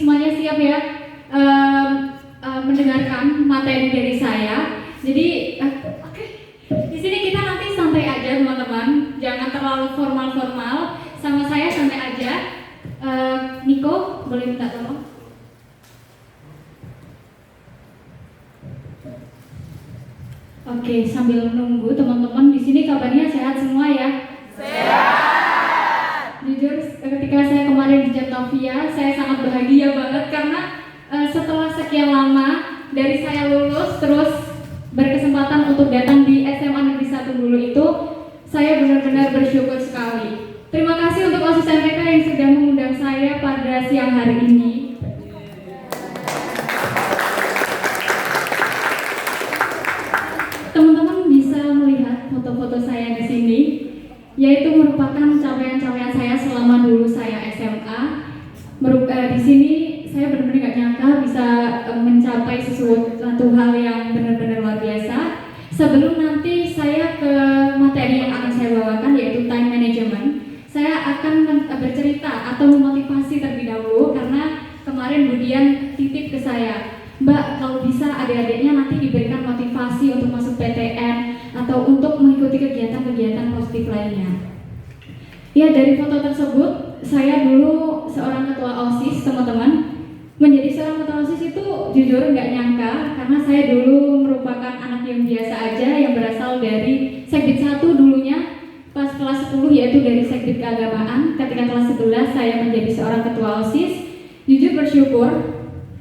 semuanya siap ya mendengarkan materi dari saya. Jadi oke. Di sini kita nanti santai aja teman-teman, jangan terlalu formal-formal. Sama saya santai aja. Niko, boleh minta tolong? Oke, sambil menunggu teman-teman di sini kabarnya sehat semua ya? Sehat. Jujur, ketika saya kemarin di Jatnovia, saya sangat bahagia banget karena setelah sekian lama dari saya lulus terus berkesempatan untuk datang di SMA Negeri 1 Bulu itu, saya benar-benar bersyukur sekali. Terima kasih untuk OSIS MPK yang sudah mengundang saya pada siang hari ini. Teman-teman bisa melihat foto-foto saya di sini, yaitu merupakan capaian-capaian saya selama dulu saya SMA. Di sini saya benar-benar nggak nyangka bisa mencapai sesuatu hal yang benar-benar luar biasa. Sebelum nanti saya ke materi yang akan saya bawakan, yaitu time management, saya akan bercerita atau memotivasi terlebih dahulu karena kemarin Budian titip ke saya, Mbak, kalau bisa adik-adiknya nanti diberikan motivasi untuk masuk PTN atau untuk mengikuti kegiatan-kegiatan positif lainnya. Ya, dari foto tersebut, saya dulu seorang ketua OSIS, teman-teman. Menjadi seorang ketua OSIS itu jujur nggak nyangka, karena saya dulu merupakan anak yang biasa aja, yang berasal dari Sekdit 1 dulunya, pas kelas 10 yaitu dari Sekdit Keagamaan. Ketika kelas 11 saya menjadi seorang ketua OSIS, jujur bersyukur,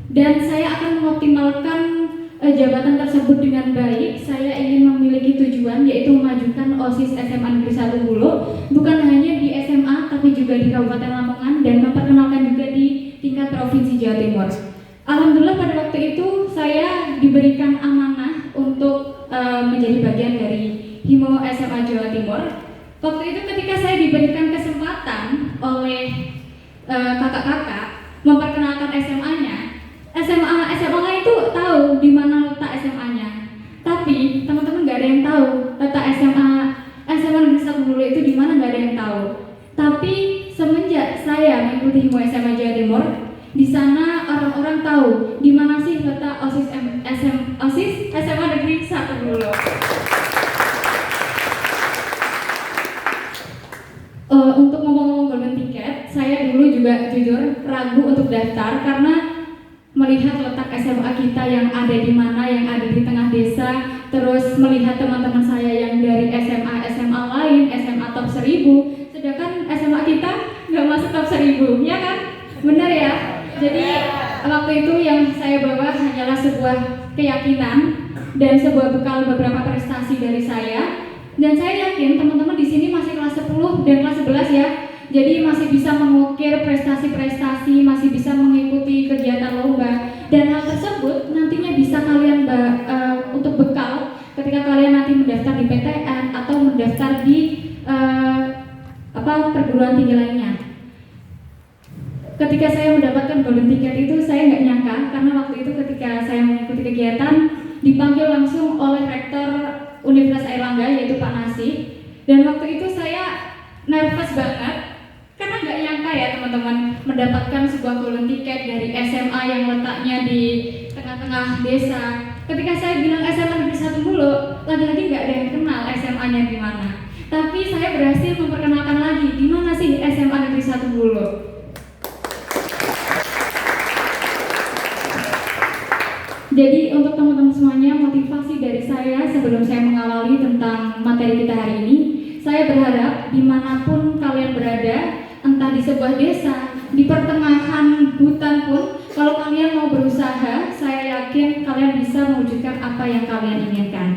dan saya akan mengoptimalkan jabatan tersebut dengan baik. Saya ingin memiliki tujuan, yaitu memajukan OSIS SMA Negeri 1 Bulu, bukan hanya di SMA tapi juga di Kabupaten Lamongan, dan memperkenalkan juga di tingkat Provinsi Jawa Timur. Alhamdulillah pada waktu itu saya diberikan amanah untuk menjadi bagian dari Himo SMA Jawa Timur. Waktu itu ketika saya diberikan kesempatan oleh kakak-kakak memperkenalkan SMA-nya, SMA itu tahu di mana letak SMA-nya. Tapi teman-teman nggak ada yang tahu letak SMA Negeri 1 Bulu itu di mana, nggak ada yang tahu. Tapi semenjak saya mengikuti Himo SMA Jawa Timur, di sana orang-orang tahu di mana sih letak OSIS SMA Negeri 1 Bulu. Untuk ngomong-ngomong golden ticket, saya dulu juga jujur ragu untuk daftar karena melihat letak SMA kita yang ada di mana, yang ada di tengah desa, terus melihat teman-teman saya yang dari SMA lain, SMA top 1000, sedangkan SMA kita nggak masuk top 1000, ya kan? Benar ya? Jadi waktu itu yang saya bawa hanyalah sebuah keyakinan dan sebuah bekal beberapa prestasi dari saya. Dan saya yakin teman-teman di sini masih kelas 10 dan kelas 11 ya. Jadi masih bisa mengukir prestasi-prestasi, masih bisa mengikuti kegiatan lomba, dan hal tersebut nantinya bisa kalian untuk bekal ketika kalian nanti mendaftar di PTN atau mendaftar di perguruan tinggi lainnya. Ketika saya mendapatkan golden ticket itu saya nggak nyangka, karena waktu itu ketika saya mengikuti kegiatan dipanggil langsung oleh rektor Universitas Airlangga yaitu Pak Nasi, dan waktu itu saya nervous banget karena nggak nyangka ya teman-teman mendapatkan sebuah golden ticket dari SMA yang letaknya di tengah-tengah desa. Ketika saya bilang SMA Negeri 1 Bulu, lagi-lagi nggak ada yang kenal SMA-nya di mana. Tapi saya berhasil memperkenalkan lagi di mana sih SMA Negeri 1 Bulu. Jadi untuk teman-teman semuanya, motivasi dari saya sebelum saya mengawali tentang materi kita hari ini, saya berharap dimanapun kalian berada, entah di sebuah desa, di pertengahan hutan pun, kalau kalian mau berusaha, saya yakin kalian bisa mewujudkan apa yang kalian inginkan.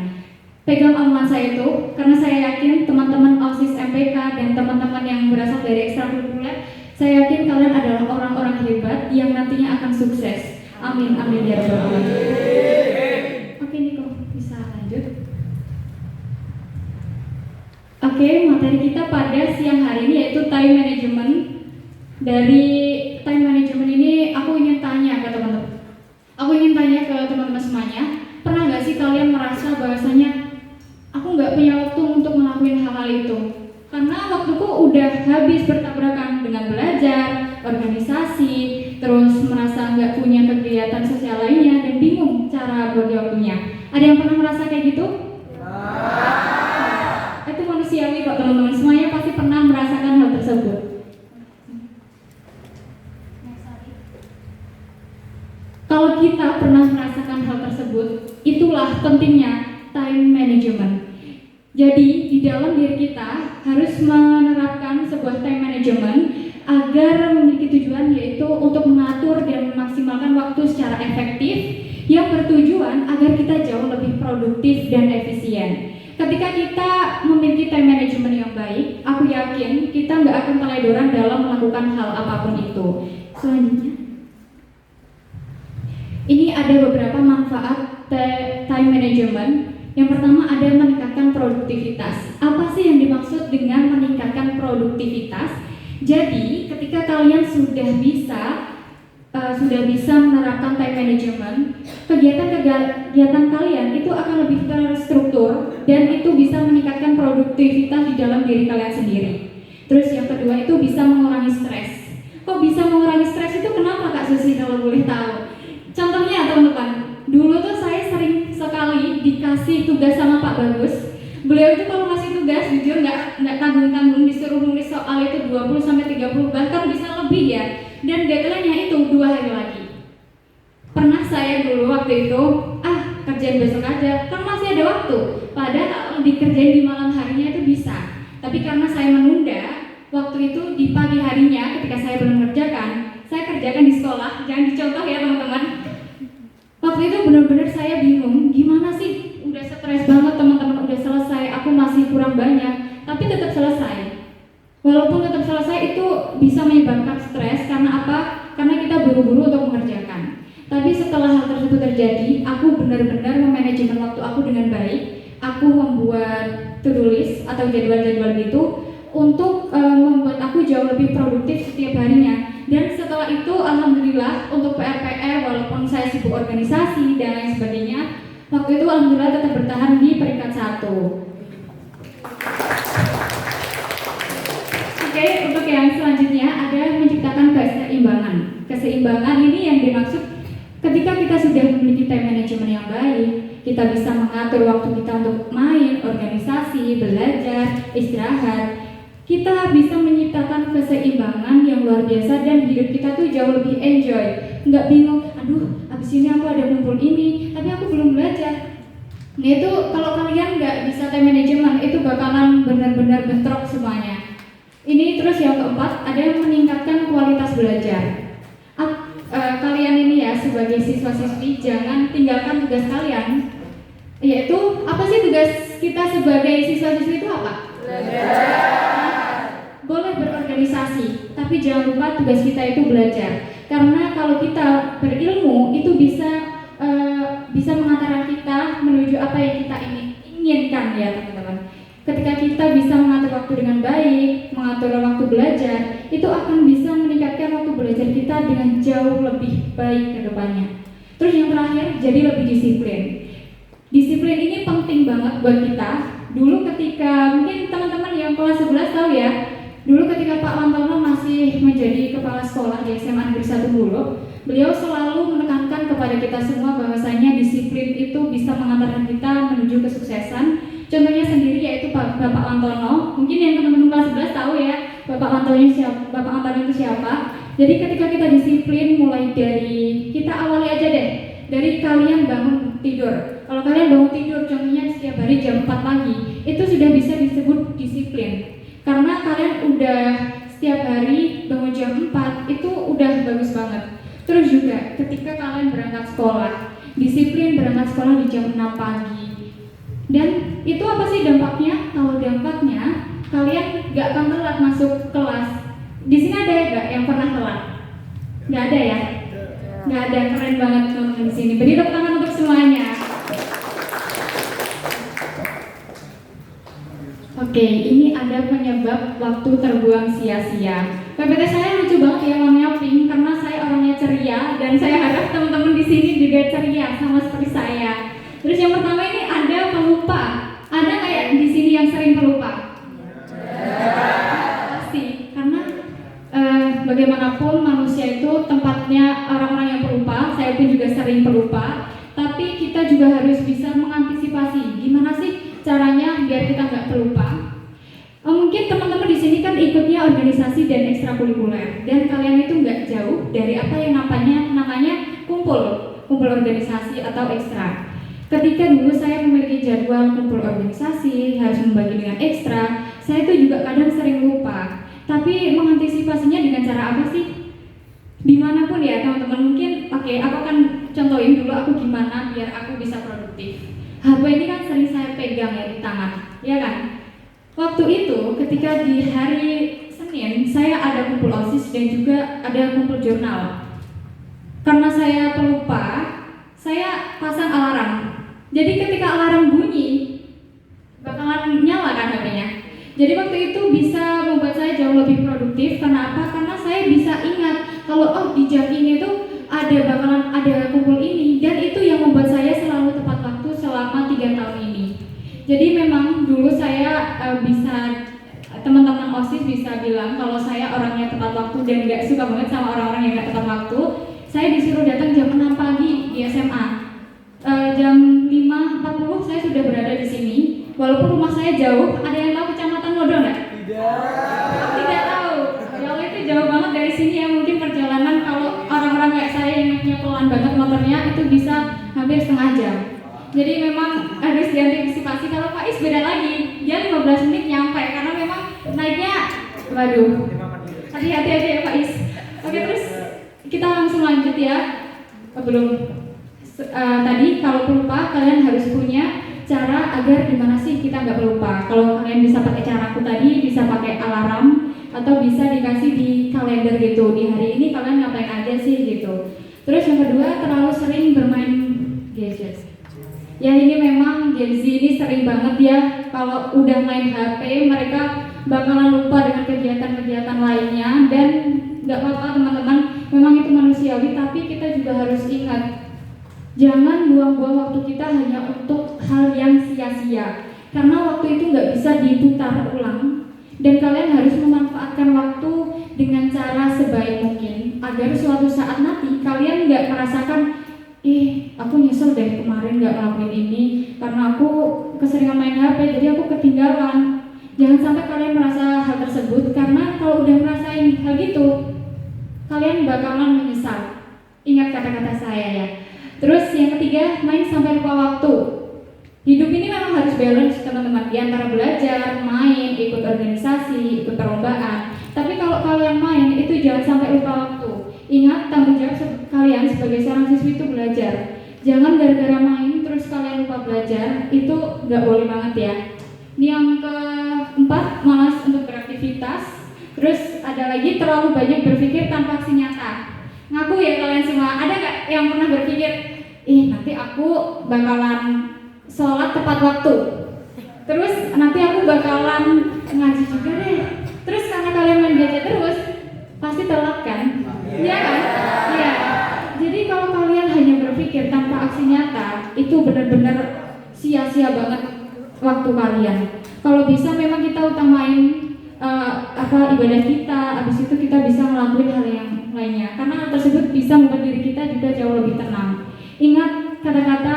Pegang omongan saya itu, karena saya yakin teman-teman OSIS MPK dan teman-teman yang berasal dari ekstrakurikuler, saya yakin kalian adalah orang-orang hebat yang nantinya akan sukses. Amin, amin ya rabbal alamin. Oke Niko, bisa lanjut. Oke, materi kita pada siang hari ini yaitu time management. Dari time management ini aku ingin tanya ke teman-teman semuanya, pernah nggak sih kalian merasa bahwasanya aku nggak punya waktu untuk melakukan hal-hal itu karena waktuku udah habis bertabrakan dengan belajar, organisasi, terus terus merasa nggak punya kegiatan sosial lainnya dan bingung cara bagi waktunya. Ada yang pernah merasa kayak gitu? Itu manusiawi kok teman-teman, semuanya pasti pernah merasakan hal tersebut. Kalau kita pernah merasakan hal tersebut, itulah pentingnya time management. Jadi di dalam diri kita harus menerapkan sebuah time management agar memiliki tujuan, yaitu untuk mengatur dan memaksimalkan waktu secara efektif yang bertujuan agar kita jauh lebih produktif dan efisien. Ketika kita memiliki time management yang baik, aku yakin kita nggak akan teledoran dalam melakukan hal apapun itu. Selanjutnya, ini ada beberapa manfaat time management. Yang pertama ada meningkatkan produktivitas. Apa sih yang dimaksud dengan meningkatkan produktivitas? Jadi ketika kalian sudah bisa menerapkan time management, kegiatan kalian itu akan lebih terstruktur dan itu bisa meningkatkan produktivitas di dalam diri kalian sendiri. Terus yang kedua itu bisa mengurangi stres. Kok bisa mengurangi stres itu kenapa Kak Susi kalau boleh tahu? Contohnya teman-teman, dulu tuh saya sering sekali dikasih tugas sama Pak Bagus. Beliau itu kalau ngasih tugas jujur nggak tanggung-tanggung, disuruh nulis soal itu 20-30 bahkan bisa lebih ya. Dan deadline-nya itu 2 hari lagi. Pernah saya dulu waktu itu, kerjain besok aja, kan masih ada waktu. Padahal dikerjain di malam harinya itu bisa. Tapi karena saya menunda, waktu itu di pagi harinya ketika saya belum mengerjakan, saya kerjakan di sekolah. Jangan dicontoh ya teman-teman. Waktu itu benar-benar saya bingung, gimana sih? Udah stres banget teman-teman, udah selesai, aku masih kurang banyak, tapi tetap selesai. Walaupun tetap selesai itu bisa menyebabkan stres, karena apa? Karena kita buru-buru untuk mengerjakan. Tapi setelah hal tersebut terjadi, aku benar-benar memanajemen waktu aku dengan baik. Aku membuat to-do list atau jadwal-jadwal gitu untuk membuat aku jauh lebih produktif setiap harinya. Dan setelah itu alhamdulillah untuk PR walaupun saya sibuk organisasi dan lain sebagainya, waktu itu alhamdulillah tetap bertahan di peringkat 1. Oke, untuk yang selanjutnya ada menciptakan keseimbangan. Keseimbangan ini yang dimaksud ketika kita sudah memiliki time management yang baik, kita bisa mengatur waktu kita untuk main, organisasi, belajar, istirahat. Kita bisa menciptakan keseimbangan yang luar biasa dan hidup kita tuh jauh lebih enjoy. Nggak bingung, aduh abis ini aku ada kumpul ini, tapi aku belum belajar. Nah itu kalau kalian nggak bisa time management, itu bakalan benar-benar bentrok semuanya. Ini terus yang keempat, ada yang meningkatkan kualitas belajar. Kalian ini ya sebagai siswa-siswi jangan tinggalkan tugas kalian. Yaitu apa sih tugas kita sebagai siswa-siswi itu apa? Belajar. Boleh berorganisasi, tapi jangan lupa tugas kita itu belajar. Karena kalau kita berilmu itu bisa mengantarkan kita menuju apa yang kita inginkan ya teman-teman. Ketika kita bisa mengatur waktu dengan baik, mengatur waktu belajar, itu akan bisa meningkatkan waktu belajar kita dengan jauh lebih baik ke depannya. Terus yang terakhir, jadi lebih disiplin. Disiplin ini penting banget buat kita. Dulu ketika mungkin teman-teman yang kelas 11 tahu ya, dulu ketika Pak Wantono masih menjadi kepala sekolah di SMA Negeri 1 Bulog, beliau selalu menekankan kepada kita semua bahwasanya disiplin itu bisa mengantarkan kita menuju kesuksesan. Contohnya sendiri yaitu Bapak Wantono. Mungkin yang teman-teman kelas 11 tahu ya, Bapak Wantono itu siapa. Jadi ketika kita disiplin, mulai dari kita awali aja deh, dari kalian bangun tidur. Kalau kalian bangun tidur contohnya setiap hari jam 4 pagi, itu sudah bisa disebut disiplin. Karena kalian udah setiap hari bangun jam 4, itu udah bagus banget. Terus juga ketika kalian berangkat sekolah, disiplin berangkat sekolah di jam 6 pagi. Dan itu apa sih dampaknya? Kalau dampaknya, kalian gak akan telat masuk kelas. Di sini ada gak yang pernah telat? Gak ada ya? Gak ada, keren banget teman-teman di sini. Beri tepuk tangan untuk semuanya. Oke, ini ada penyebab waktu terbuang sia-sia. PPT saya lucu banget ya, warnanya pink karena saya orangnya ceria dan saya harap teman-teman di sini juga ceria sama seperti saya. Terus yang pertama ini ada pelupa. Ada kayak di sini yang sering pelupa? Pasti, karena bagaimanapun manusia itu tempatnya pelupa, tapi kita juga harus bisa mengantisipasi gimana sih caranya biar kita nggak pelupa. Mungkin teman-teman di sini kan ikutnya organisasi dan ekstrakurikuler, dan kalian itu nggak jauh dari apa yang namanya kumpul organisasi atau ekstra. Ketika dulu saya memiliki jadwal kumpul organisasi, harus membagi dengan ekstra, saya itu juga kadang sering lupa. Tapi mengantisipasinya dengan cara apa sih? Dimanapun ya teman-teman, mungkin aku akan contohin dulu aku gimana biar aku bisa produktif. HP ini kan sering saya pegang ya di tangan, ya kan? Waktu itu ketika di hari Senin saya ada kumpul OSIS dan juga ada kumpul jurnal. Karena saya pelupa, saya pasang alarm. Jadi ketika alarm bunyi, bakalan nyala kan HP-nya. Jadi waktu itu bisa membuat saya jauh lebih produktif. Karena apa? Karena saya bisa ingat kalau di jam ini tuh bakalan ada kumpul ini, dan itu yang membuat saya selalu tepat waktu selama 3 tahun ini. Jadi memang dulu saya teman-teman OSIS bisa bilang kalau saya orangnya tepat waktu dan gak suka banget sama orang-orang yang gak tepat waktu. Saya disuruh datang jam 6 pagi di SMA. Jam 5.40 saya sudah berada di sini. Walaupun rumah saya jauh. Ada yang tahu Kecamatan Modo nggak? Tidak tahu. Jauh itu jauh banget dari sini ya. Mungkin perjalanan kalau orang-orang kayak saya yang naiknya pelan banget motornya itu bisa hampir setengah jam. Jadi memang harus diantisipasi. Kalau Pak Is beda lagi, dia 15 menit nyampe karena memang naiknya, waduh, hati-hati aja ya Pak Is. Oke, terus kita langsung lanjut ya. Tadi kalau pelupa kalian harus punya cara agar gimana sih kita nggak pelupa. Kalau kalian bisa pakai caraku tadi, bisa pakai alarm atau bisa dikasih di kalender gitu. Di hari ini kalian ngapain aja sih gitu. Terus yang kedua, terlalu sering bermain gadget. Ya ini memang Gen Z ini sering banget ya, kalau udah main HP mereka bakalan lupa dengan kegiatan-kegiatan lainnya. Dan nggak apa-apa teman-teman, memang itu manusiawi, tapi kita juga harus ingat jangan buang-buang waktu kita hanya untuk hal yang sia-sia, karena waktu itu nggak bisa diputar ulang. Dan kalian harus memanfaatkan waktu dengan cara sebaik mungkin agar suatu saat nanti kalian nggak merasakan aku nyesel deh kemarin gak ngelakuin ini karena aku keseringan main HP, jadi aku ketinggalan. Jangan sampai kalian merasa hal tersebut, karena kalau udah ngerasain hal gitu kalian bakalan menyesal. Ingat kata-kata saya ya. Terus yang ketiga, main sampai lupa waktu. Hidup ini memang harus balance teman-teman, di antara belajar, main, ikut organisasi, ikut perlombaan. Tapi kalau kalian main itu jangan sampai lupa waktu. Ingat, tanggung jawab kalian sebagai seorang siswi itu belajar. Jangan gara-gara main terus kalian lupa belajar, itu nggak boleh banget ya. Ini yang keempat, malas untuk beraktivitas. Terus ada lagi, terlalu banyak berpikir tanpa aksi nyata. Ngaku ya kalian semua, ada nggak yang pernah berpikir, nanti aku bakalan sholat tepat waktu, terus nanti aku bakalan ngaji juga deh. Terus karena kalian main gadget terus, pasti telat kan? Iya kan? Iya. Jadi kalau kalian hanya berpikir tanpa aksi nyata, itu benar-benar sia-sia banget waktu kalian. Kalau bisa memang kita utamain ibadah kita, habis itu kita bisa ngelakuin hal yang lainnya, karena hal tersebut bisa membuat diri kita juga jauh lebih tenang. Ingat kata-kata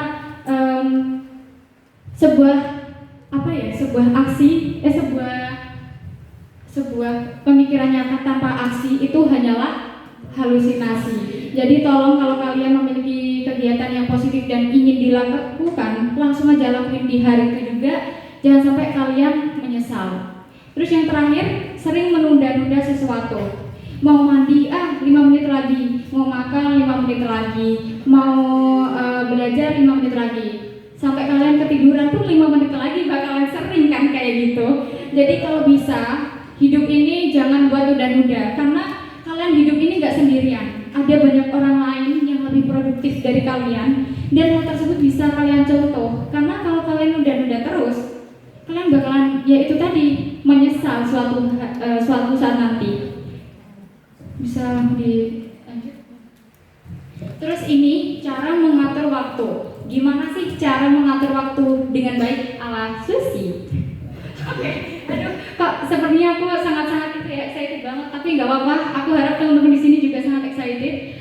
sebuah pemikiran nyata tanpa aksi itu hanyalah halusinasi. Jadi tolong kalau kalian memiliki kegiatan yang positif dan ingin dilakukan, langsung aja lakuin di hari itu juga. Jangan sampai kalian menyesal. Terus yang terakhir, sering menunda-nunda sesuatu. Mau mandi, 5 menit lagi. Mau makan, 5 menit lagi. Mau belajar, 5 menit lagi. Sampai kalian ketiduran pun 5 menit lagi, bakalan sering kan kayak gitu. Jadi kalau bisa, hidup ini jangan buat nunda-nunda. Karena kalian hidup ini gak sendirian. Ada banyak orang lain yang lebih produktif dari kalian. Dan hal tersebut bisa kalian contoh. Karena kalau kalian nunda-nunda terus, kalian bakalan, ya itu tadi, menyesal suatu saat nanti. Bisa dilanjut. Terus ini cara mengatur waktu. Gimana sih cara mengatur waktu dengan baik ala Susi? Oke, aduh, kok sepertinya aku sangat-sangat excited banget, tapi nggak apa-apa. Aku harap teman-teman di sini juga sangat excited.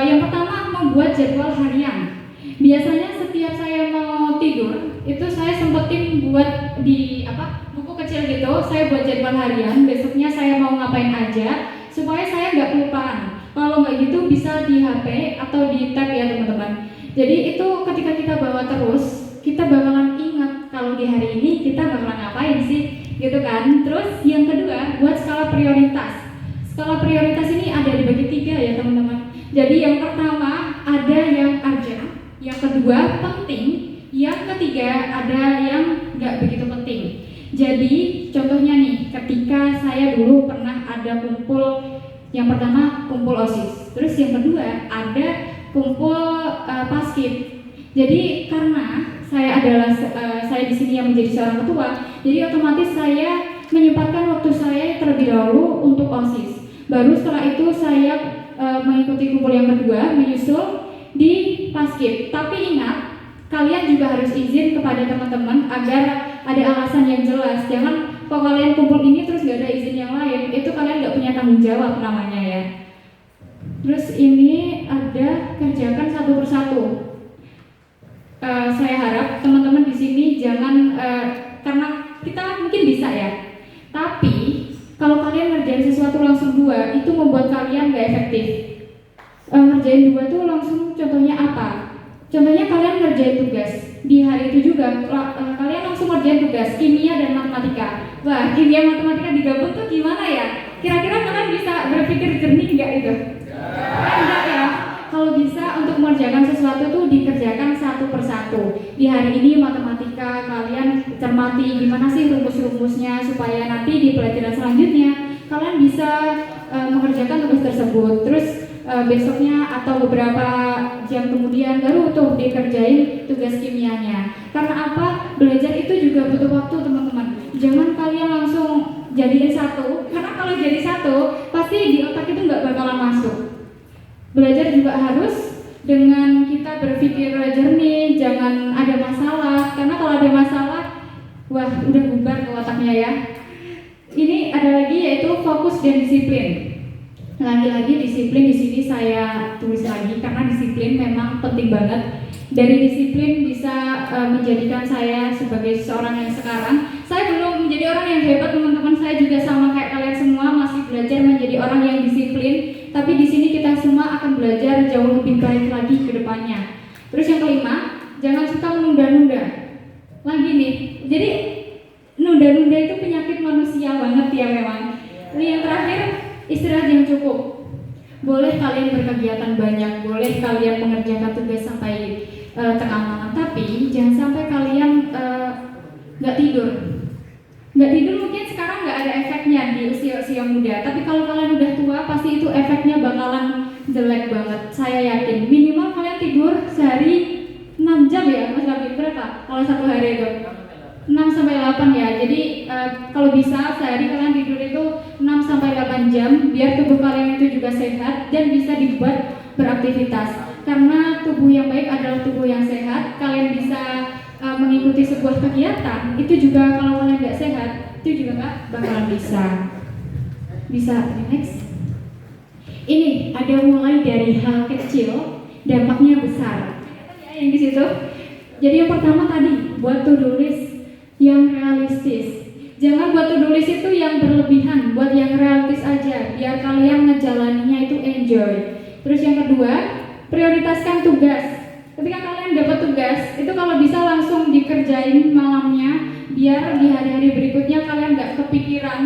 Yang pertama, membuat jadwal harian. Biasanya setiap saya mau tidur, itu saya sempetin buat di buku kecil gitu, saya buat jadwal harian, besoknya saya mau ngapain aja, supaya saya nggak kelupaan. Kalau nggak gitu bisa di HP atau di tab ya teman-teman. Jadi itu ketika kita bawa terus, kita bakalan ingat kalau di hari ini kita bakalan ngapain sih, gitu kan. Terus yang kedua, buat skala prioritas. Skala prioritas ini ada dibagi 3 ya teman-teman. Jadi yang pertama ada yang urgent, yang kedua penting, yang ketiga ada yang nggak begitu penting. Jadi contohnya nih, ketika saya dulu pernah ada kumpul, yang pertama kumpul OSIS, terus yang kedua ada kumpul paskib. Jadi karena saya adalah saya di sini yang menjadi seorang ketua, jadi otomatis saya menyempatkan waktu saya terlebih dahulu untuk OSIS. Baru setelah itu saya mengikuti kumpul yang kedua, menyusul di paskib. Tapi ingat, kalian juga harus izin kepada teman-teman agar ada alasan yang jelas. Jangan kalau kalian kumpul ini terus gak ada izin yang lain, itu kalian gak punya tanggung jawab namanya ya. Terus ini ada kerjakan satu persatu. Saya harap teman-teman di sini jangan karena kita mungkin bisa ya, tapi kalau kalian ngerjain sesuatu langsung 2, itu membuat kalian gak efektif. Ngerjain 2 tuh langsung, contohnya apa? Contohnya kalian ngerjain tugas di hari itu juga, kalian langsung ngerjain tugas kimia dan matematika. Wah, kimia matematika digabung tuh gimana ya? Kira-kira kalian bisa berpikir jernih nggak itu? Enggak ya. Kalau bisa untuk mengerjakan sesuatu tuh dikerjakan satu persatu. Di hari ini matematika kalian cermati gimana sih rumus-rumusnya supaya nanti di pelajaran selanjutnya kalian bisa mengerjakan tugas tersebut. Terus besoknya atau beberapa jam kemudian baru tuh dikerjain tugas kimianya. Karena apa? Belajar itu juga butuh waktu teman-teman. Jangan kalian langsung jadiin satu, karena kalau jadi satu pasti di otak itu nggak bakalan masuk. Belajar juga harus dengan kita berpikir jernih, jangan ada masalah, karena kalau ada masalah, wah udah bubar ke otaknya ya. Ini ada lagi yaitu fokus dan disiplin. Lagi-lagi disiplin di sini saya tulis lagi karena disiplin memang penting banget. Dari disiplin bisa menjadikan saya sebagai seorang yang sekarang. Saya belum menjadi orang yang hebat teman-teman, saya juga sama kayak kalian semua masih belajar menjadi orang yang disiplin. Tapi di sini kita semua akan belajar jauh lebih baik lagi ke depannya. Terus yang kelima, jangan suka menunda-nunda. Lagi nih, jadi nunda-nunda itu penyakit manusia banget ya memang. Ini yang terakhir, istirahat yang cukup. Boleh kalian berkegiatan banyak, boleh kalian mengerjakan tugas sampai tengah malam, tapi jangan sampai kalian nggak tidur. Nggak tidur mungkin sekarang nggak ada efeknya di usia-usia muda, tapi kalau kalian udah tua pasti itu efeknya bakalan jelek banget. Saya yakin minimal kalian tidur sehari 6 jam ya, Mas Rabi, berapa? Kalau satu hari itu 6-8 ya. Jadi kalau bisa sehari kalian tidur itu 6-8 jam biar tubuh kalian itu juga sehat dan bisa dibuat beraktivitas. Karena tubuh yang baik adalah tubuh yang sehat. Kalian bisa mengikuti sebuah kegiatan itu juga kalau kalian nggak sehat itu juga nggak bakalan bisa. Next. Ini ada mulai dari hal kecil dampaknya besar. Yang di situ. Jadi yang pertama tadi buat to-do list yang realistis. Jangan buat to-do list itu yang berlebihan, buat yang realistis aja biar kalian ngejalaninya itu enjoy. Terus yang kedua, prioritaskan tugas. Ketika kalian dapat tugas, itu kalau bisa langsung dikerjain malamnya biar di hari-hari berikutnya kalian nggak kepikiran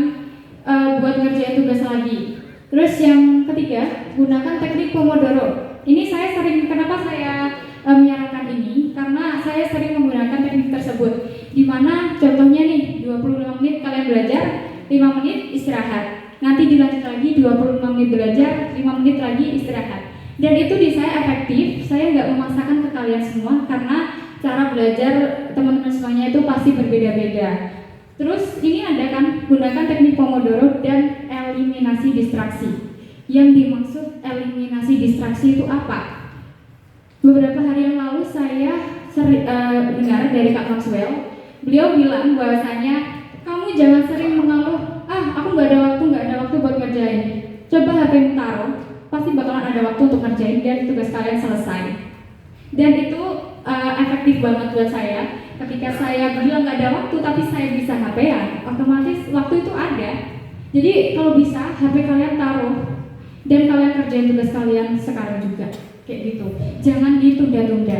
buat ngerjain tugas lagi. Terus yang ketiga, gunakan teknik Pomodoro. Ini saya sering, kenapa saya menyarankan ini? Karena saya sering menggunakan teknik tersebut. Dimana contohnya nih, 25 menit kalian belajar, 5 menit istirahat. Nanti dilanjut lagi 25 menit belajar, 5 menit lagi istirahat. Dan itu di saya efektif, saya nggak memaksakan ke kalian semua karena cara belajar teman-teman semuanya itu pasti berbeda-beda. Terus ini ada kan, gunakan teknik Pomodoro dan eliminasi distraksi. Yang dimaksud eliminasi distraksi itu apa? Beberapa hari yang lalu saya dengar dari Kak Maxwell, beliau bilang bahwasanya kamu jangan sering mengeluh, aku nggak ada waktu buat ngerjain. Coba HP-mu taruh, pasti bakalan ada waktu untuk ngerjain dan tugas kalian selesai. Dan itu efektif banget buat saya. Ketika saya bilang nggak ada waktu tapi saya bisa HP-an, otomatis waktu itu ada. Jadi kalau bisa HP kalian taruh dan kalian kerjain tugas kalian sekarang juga, kayak gitu. Jangan ditunda-tunda.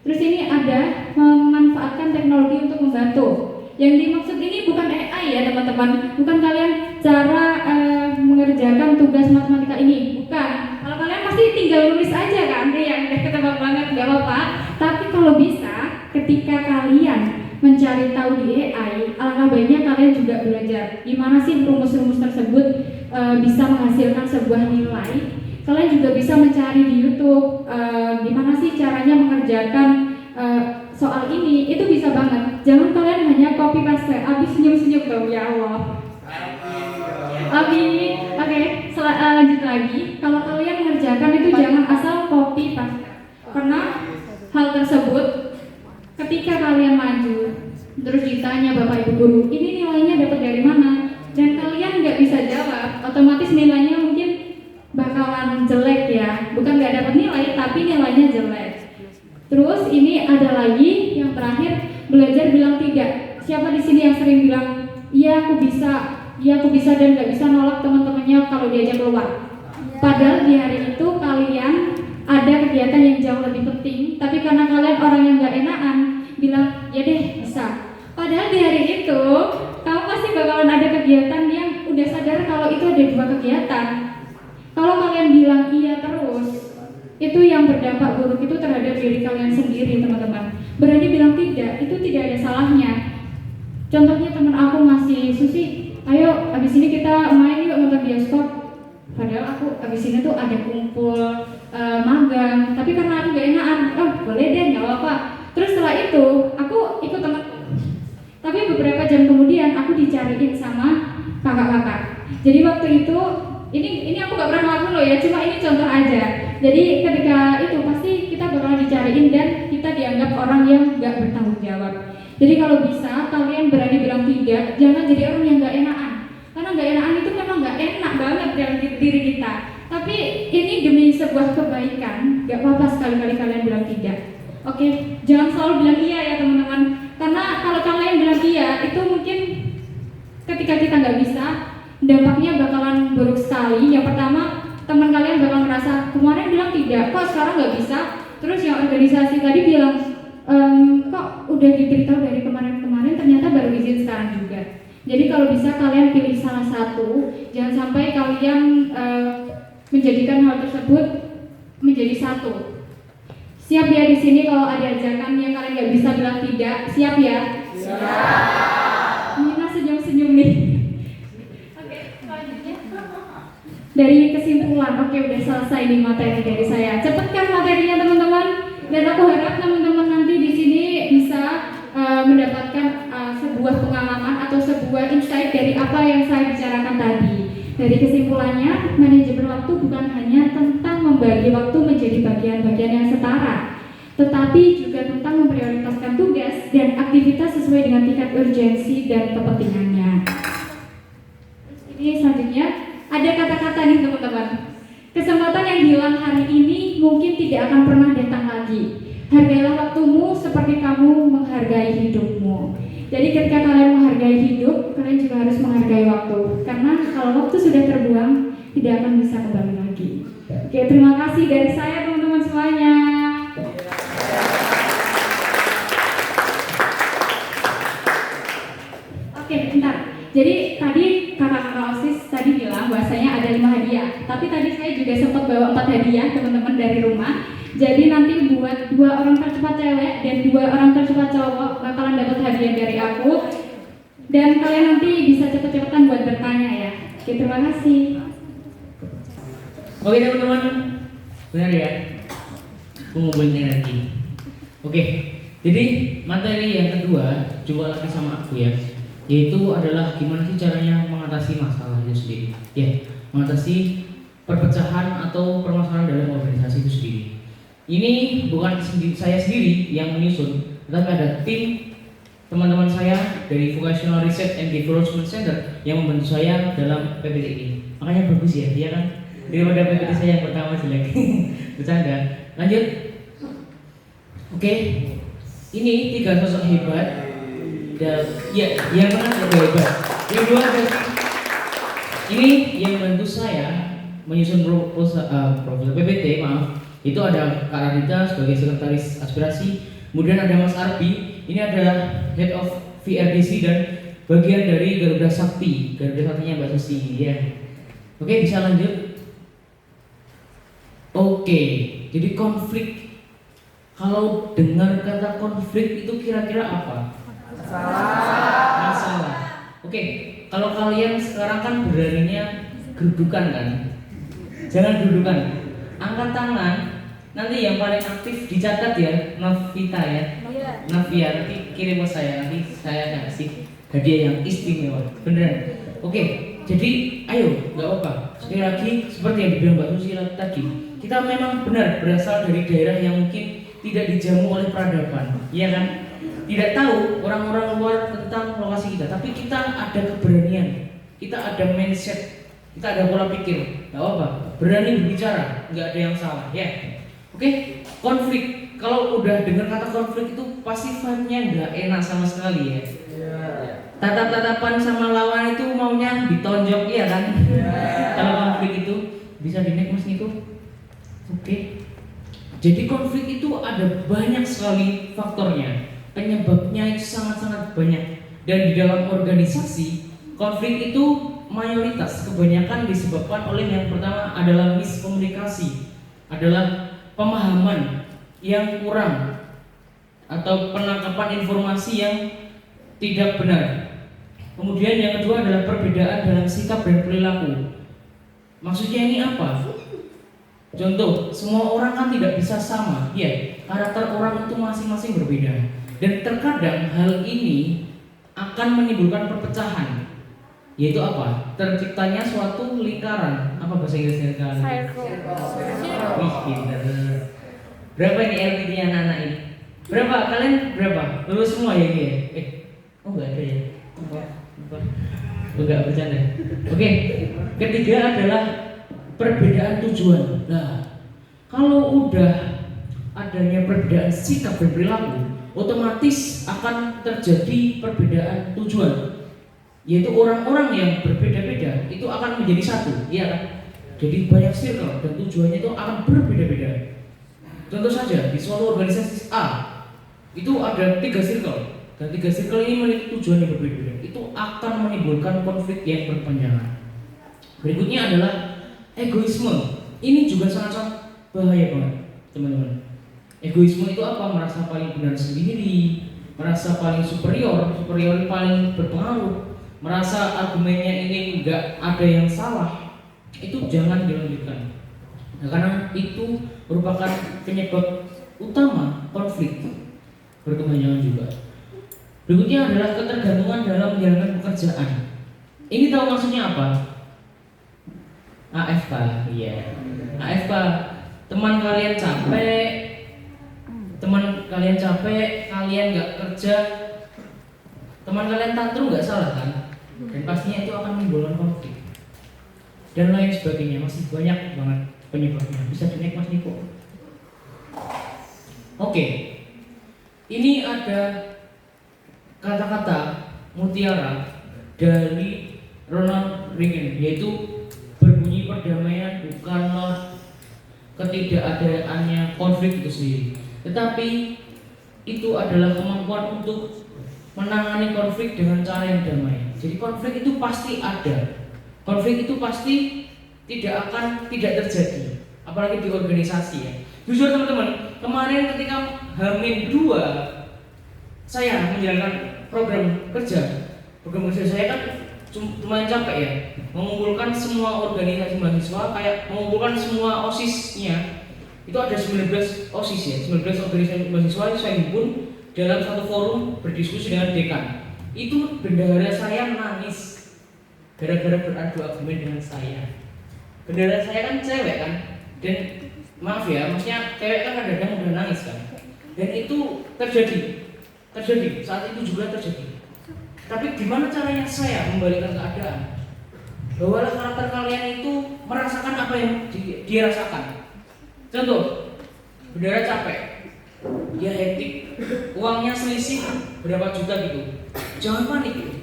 Terus ini ada memanfaatkan teknologi untuk membantu. Yang dimaksud ini bukan AI ya teman-teman, bukan kalian cara mengerjakan tugas matematika ini, bukan. Kalau kalian pasti tinggal nulis aja kan, yang udah ketebak banget, nggak apa-apa. Tapi kalau bisa, ketika kalian mencari tahu di AI, alangkah baiknya kalian juga belajar gimana sih rumus-rumus tersebut bisa menghasilkan sebuah nilai. Kalian juga bisa mencari di YouTube gimana sih caranya mengerjakan soal ini, itu bisa banget. Jangan kalian hanya copy paste, abis senyum-senyum dong, ya Allah. Oke, lanjut lagi. Kalau kalian mengerjakan itu jangan asal copy paste. Karena hal tersebut ketika kalian maju terus ditanya Bapak Ibu guru, ini nilainya dapat dari mana? Dan kalian nggak bisa jawab, otomatis nilainya mungkin bakalan jelek ya. Bukan nggak dapat nilai, tapi nilainya jelek. Terus ini ada lagi yang terakhir, belajar bilang tidak. Siapa di sini yang sering bilang iya aku bisa dan nggak bisa nolak teman-temannya kalau diajak keluar? Padahal di hari itu kalian ada kegiatan yang jauh lebih penting, tapi karena kalian orang yang nggak enakan bilang ya deh bisa. Padahal di hari itu kamu pasti bakalan ada kegiatan yang udah sadar kalau itu ada 2 kegiatan. Kalau kalian bilang iya terus, itu yang berdampak buruk itu terhadap diri kalian sendiri teman-teman. Berani bilang tidak, itu tidak ada salahnya. Contohnya teman aku masih Susi, ayo abis ini kita main yuk nonton bioskop. Padahal aku abis ini tuh ada kumpul magang, tapi karena aku gak enakan, oh boleh deh gak apa-apa. Terus setelah itu aku ikut teman. Tapi beberapa jam kemudian aku dicariin sama kakak-kakak. Jadi waktu itu ini aku gak pernah ngelakuin loh ya, cuma ini contoh aja. Jadi ketika itu pasti kita bakal dicariin dan kita dianggap orang yang gak bertanggung jawab. Jadi kalau bisa kalian berani bilang tidak, jangan jadi orang yang gak enakan. Karena gak enakan itu memang gak enak banget dalam diri kita. Tapi ini demi sebuah kebaikan, gak apa-apa sekali-kali kalian bilang tidak. Oke, jangan selalu bilang iya ya teman-teman. Karena kalau kalian bilang iya, itu mungkin ketika kita gak bisa, dampaknya bakalan buruk sekali. Yang pertama, teman kalian bakal merasa kemarin bilang tidak, kok sekarang nggak bisa. Terus yang organisasi tadi bilang kok udah diberitahu dari kemarin-kemarin ternyata baru izin sekarang juga. Jadi kalau bisa kalian pilih salah satu, jangan sampai kalian menjadikan hal tersebut menjadi satu. Siap ya di sini kalau ada ajakan yang kalian nggak bisa bilang tidak, siap ya? Siap. Mina senyum-senyum nih. Dari kesimpulan, oke udah selesai nih materi dari saya. Cepatkan materinya teman-teman. Dan aku harap teman-teman nanti di sini bisa mendapatkan sebuah pengalaman atau sebuah insight dari apa yang saya bicarakan tadi. Dari kesimpulannya, manajemen waktu bukan hanya tentang membagi waktu menjadi bagian-bagian yang setara, tetapi juga tentang memprioritaskan tugas dan aktivitas sesuai dengan tingkat urgensi dan kepentingannya. Ini selanjutnya ada kata-kata nih teman-teman. Kesempatan yang hilang hari ini mungkin tidak akan pernah datang lagi. Hargailah waktumu seperti kamu menghargai hidupmu. Jadi ketika kalian menghargai hidup, kalian juga harus menghargai waktu. Karena kalau waktu sudah terbuang, tidak akan bisa kembali lagi. Oke, terima kasih dari saya teman-teman semuanya. Oke, bentar. Jadi tadi kakak-kakak OSIS tadi bilang bahwasanya ada 5 hadiah. Tapi tadi saya juga sempat bawa 4 hadiah teman-teman dari rumah. Jadi nanti buat 2 orang tercepat cewek dan 2 orang tercepat cowok bakalan dapat hadiah dari aku. Dan kalian nanti bisa cepet-cepetan buat bertanya ya. Oke, terima kasih. Oke teman-teman, benar ya? Aku ngumpulin energi. Oke, jadi materi yang kedua coba lagi sama aku ya, yaitu adalah gimana sih caranya mengatasi masalah itu sendiri. Ya, mengatasi perpecahan atau permasalahan dalam organisasi itu sendiri. Ini bukan saya sendiri yang menyusun, tetapi ada tim teman-teman saya dari Vocational Research and Development Center yang membantu saya dalam PPT ini. Makanya bagus ya, dia kan? daripada PPT saya yang pertama jelek. Bercanda. Lanjut. Oke. Ini 3 sosok hebat. Dan ya, yang mana lebih hebat? Yang kedua ini yang bantu saya menyusun proposal PPT, maaf. Itu ada Kak Radita sebagai sekretaris aspirasi, kemudian ada Mas Arbi, ini adalah Head of VRDC dan bagian dari Garuda Sakti, Garuda Saktinya Mbak Susi ya. Oke, bisa lanjut. Oke, jadi konflik. Kalau dengar kata konflik itu kira-kira apa? Masalah. Oke, kalau kalian sekarang kan beraninya gerudukan kan? Jangan gerudukan. Angkat tangan. Nanti yang paling aktif dicatat ya, Novita ya. Navia, nanti kirim ke saya, nanti saya kasih hadiah yang istimewa. Beneran. Oke, jadi ayo, nggak apa-apa. Sekali lagi seperti yang dibilang Mbak Susi tadi, kita memang benar berasal dari daerah yang mungkin tidak dijamu oleh peradaban, iya kan? Tidak tahu orang-orang luar tentang lokasi kita, tapi kita ada keberanian, kita ada mindset, kita ada pola pikir, nggak apa-apa. Berani berbicara, nggak ada yang salah, ya. Oke, konflik. Kalau udah dengar kata konflik itu pasti vibe-nya nggak enak sama sekali ya. Tatap-tatapan sama lawan itu maunya ditonjok ya kan? Kalau konflik itu bisa di-next Mas Niko. Oke. Jadi konflik itu ada banyak sekali faktornya. Penyebabnya itu sangat-sangat banyak. Dan di dalam organisasi, konflik itu mayoritas kebanyakan disebabkan oleh yang pertama adalah miskomunikasi, adalah pemahaman yang kurang atau penangkapan informasi yang tidak benar. Kemudian yang kedua adalah perbedaan dalam sikap dan perilaku. Maksudnya ini apa? Contoh, semua orang kan tidak bisa sama, ya. Karakter orang itu masing-masing berbeda. Dan terkadang hal ini akan menimbulkan perpecahan. Yaitu apa? Terciptanya suatu lingkaran. Apa bahasa Inggrisnya lingkaran? Wih, pinter. Berapa ini LPD-nya anak-anak ini? Berapa? Kalian berapa? Lulus semua ya ini ya? Oh enggak ada ya? Enggak bercanda. Oke, ketiga adalah perbedaan tujuan. Nah, kalau udah adanya perbedaan sikap dan perilaku, otomatis akan terjadi perbedaan tujuan. Yaitu orang-orang yang berbeda-beda itu akan menjadi satu, iya kan? Jadi banyak circle dan tujuannya itu akan berbeda-beda. Contoh saja di suatu organisasi A itu ada 3 circle dan 3 circle ini memiliki tujuan yang berbeda-beda. Itu akan menimbulkan konflik yang berpanjangan. Berikutnya adalah egoisme. Ini juga sangat-sangat bahaya banget, teman-teman. Egoisme itu apa? Merasa paling benar sendiri, merasa paling superior paling berpengaruh, merasa argumennya ini enggak ada yang salah. Itu jangan dilanjutkan. Nah, karena itu merupakan penyebab utama konflik berkepanjangan juga. Berikutnya adalah ketergantungan dalam menjalankan pekerjaan. Ini tahu maksudnya apa? AFK, iya. AFK, teman kalian capek, kalian nggak kerja, teman kalian tantrum nggak salah kan? Dan pastinya itu akan menimbulkan konflik dan lain sebagainya. Masih banyak banget penyebabnya. Bisa di-next Mas Niko. Oke, ini ada kata-kata mutiara dari Ronald Reagan, yaitu berbunyi perdamaian bukanlah ketidakadaannya konflik itu sendiri, tetapi itu adalah kemampuan untuk menangani konflik dengan cara yang damai. Jadi konflik itu pasti ada. Konflik itu pasti tidak terjadi, apalagi di organisasi ya. Jujur teman-teman, kemarin ketika H-2 saya menjalankan program kerja saya kan lumayan capek ya, mengumpulkan semua organisasi mahasiswa, kayak mengumpulkan semua OSIS-nya. Itu ada 19 OSIS ya, 19 organisasi mahasiswa itu saya himpun dalam satu forum berdiskusi dengan dekan. Itu bendahara saya nangis gara-gara beradu argumen dengan saya. Bendahara saya kan cewek kan, dan maaf ya, maksudnya cewek kan kadang-kadang udah nangis kan. Dan itu terjadi saat itu juga terjadi. Tapi gimana caranya saya membalikkan keadaan? Bawalah karakter kalian itu merasakan apa yang dia rasakan. Contoh, saudara capek, dia hektik, uangnya selisih berapa juta gitu. Jangan panik.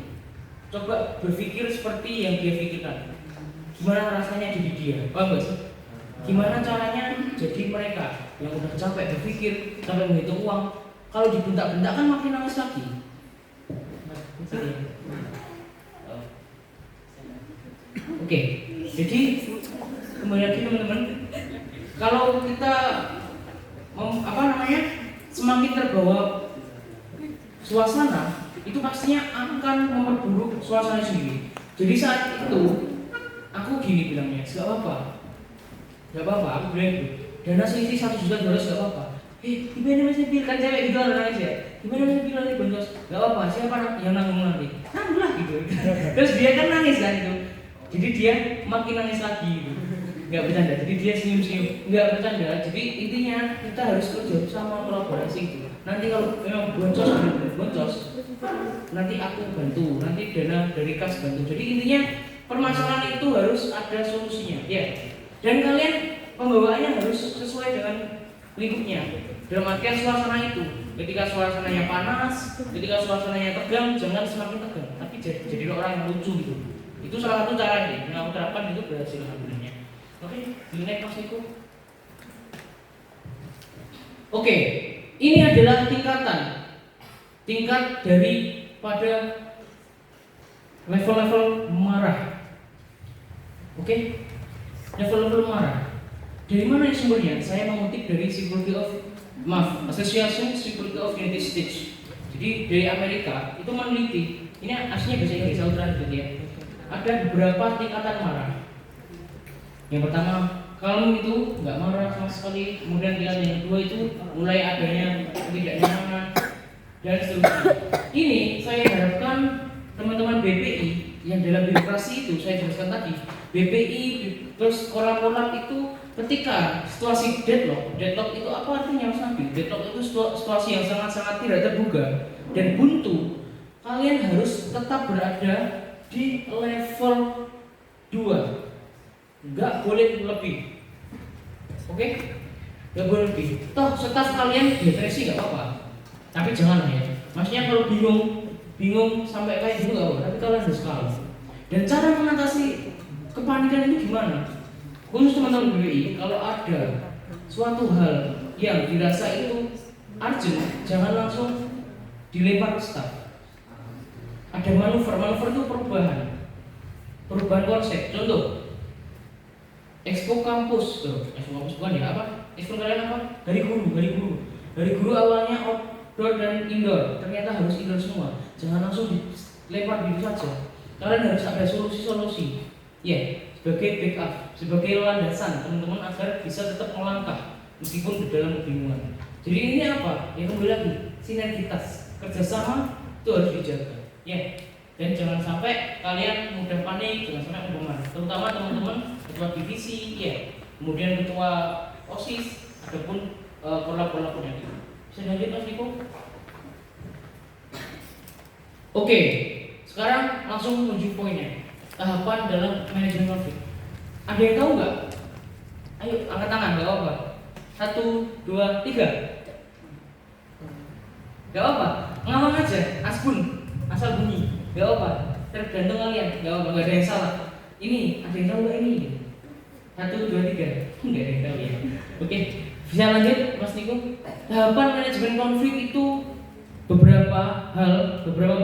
Coba berpikir seperti yang dia pikirkan. Gimana rasanya jadi dia? Paham gak sih? Gimana caranya jadi mereka yang udah capek berpikir sampai menghitung uang. Kalau dibentak-bentak kan makin nangis lagi. Oke, jadi kembali lagi teman-teman. Kalau kita semakin terbawa suasana, itu pastinya akan memperburuk suasana sendiri. Jadi saat itu aku gini bilangnya, gak apa-apa, aku bilang gitu. Dana selisih 1 juta dolar gak apa-apa. Gimana masih bil kan cewek gitu nangis ya. Gimana masih bil nanti boncos? Gak apa-apa, siapa yang nanggung nanti? Nanggung lah gitu. Terus dia kan nangis kan itu. Jadi dia makin nangis lagi gitu. Gak bercanda, jadi dia senyum-senyum. Gak bercanda, jadi intinya kita harus kerja sama, kolaborasi gitu. Nanti kalau memang boncos, nanti aku bantu, nanti dana dari kas bantu. Jadi intinya permasalahan itu harus ada solusinya, ya. Dan kalian pembawaannya harus sesuai dengan lingkupnya. Dalam artian suasana itu, ketika suasananya panas, ketika suasananya tegang, jangan semakin tegang, tapi jadi orang yang lucu gitu. Itu salah satu cara yang aku terapkan, itu berhasil alhamdulillah. Oke, next Mas Niko. Oke, ini adalah tingkat daripada level-level marah. Oke, level-level marah. Dari mana yang sumbernya? Saya mengutip dari Association Psychology of United States. Jadi dari Amerika itu meneliti. Ini aslinya bahasa Inggris, saya translate ya. Ada beberapa tingkatan marah. Yang pertama, kalau itu nggak marah sama sekali. Kemudian yang kedua itu mulai adanya ketidaknyaman dan seterusnya. Ini saya harapkan teman-teman BPI yang dalam birokrasi itu saya jelaskan tadi. BPI terus kolam-kolam itu ketika situasi deadlock itu apa artinya Mas Nabil? Deadlock itu situasi yang sangat-sangat tidak terduga dan buntu. Kalian harus tetap berada di level 2. Nggak boleh lebih. Oke? Nggak boleh lebih. Toh staf kalian depresi nggak apa-apa. Tapi jangan ya. Maksudnya kalau bingung sampai kayak gitu nggak apa-apa. Tapi kalian harus kalem. Dan cara mengatasi kepanikan itu gimana? Khusus teman-teman BPI, kalau ada suatu hal yang dirasa itu urgent, jangan langsung dilempar ke staf. Ada manuver itu perubahan konsep. Contoh, Expo kampus bukan ya apa? Expo kalian apa? Dari guru awalnya outdoor dan indoor, ternyata harus indoor semua. Jangan langsung dilempar gitu saja. Kalian harus ada solusi. Ya, sebagai backup, sebagai landasan teman-teman agar bisa tetap melangkah meskipun dalam kebingungan. Jadi ini apa? Ya kembali lagi, sinergitas, kerjasama itu harus dijaga. Ya, dan jangan sampai kalian mudah panik, jangan sampai mudah marah. Terutama teman-teman ketua divisi, ya, kemudian ketua OSIS, ataupun pola-pola penyakit. Bisa lanjut Mas Niko? Oke, sekarang langsung menuju poinnya. Tahapan dalam manajemen konflik. Ada yang tahu nggak? Ayo angkat tangan, nggak apa-apa. 1, 2, 3. Nggak apa-apa, ngawang aja, asal bunyi. Nggak apa-apa, tergantung kalian. Nggak apa-apa, nggak ada yang salah. Ini ada yang tahu nggak ini? 1, 2, 3. Nggak ada yang tahu ya. Oke, bisa lanjut Mas Niko. Tahapan manajemen konflik itu beberapa